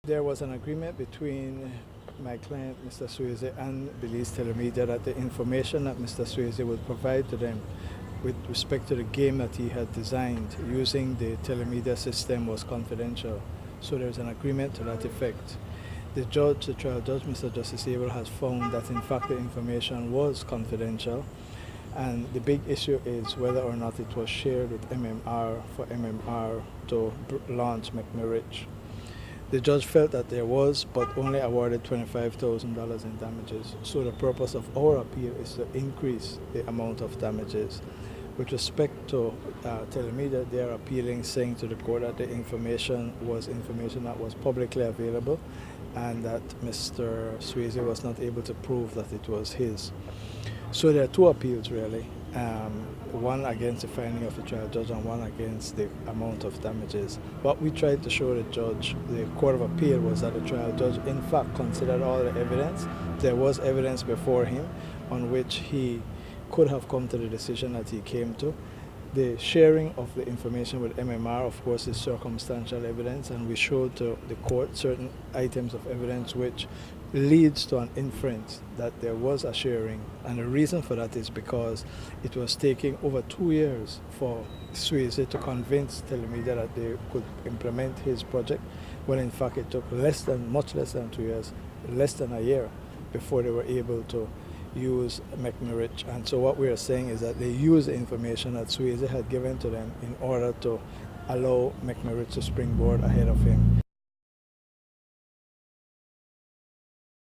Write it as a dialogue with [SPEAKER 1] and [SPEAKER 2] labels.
[SPEAKER 1] There was an agreement between my client, Mr. Swasey, and Belize Telemedia that the information that Mr. Swasey would provide to them with respect to the game that he had designed using the telemedia system was confidential. So there's an agreement to that effect. The trial judge, Mr. Justice Abel, has found that in fact the information was confidential, and the big issue is whether or not it was shared with MMR for MMR to launch Mek Mi Rich. The judge felt that there was, but only awarded $25,000 in damages. So the purpose of our appeal is to increase the amount of damages. With respect to telemedia, they are appealing, saying to the court that the information that was publicly available and that Mr. Swasey was not able to prove that it was his. So there are two appeals really, one against the finding of the trial judge and one against the amount of damages. What we tried to show the judge, the Court of Appeal, was that the trial judge in fact considered all the evidence. There was evidence before him on which he could have come to the decision that he came to. The sharing of the information with MMR, of course, is circumstantial evidence, and we showed to the court certain items of evidence which leads to an inference that there was a sharing. And the reason for that is because it was taking over 2 years for Swasey to convince Telemedia that they could implement his project, when in fact it took much less than 2 years, less than a year, before they were able to use Mek Mi Rich. And so what we are saying is that they used the information that Swasey had given to them in order to allow Mek Mi Rich to springboard ahead of him.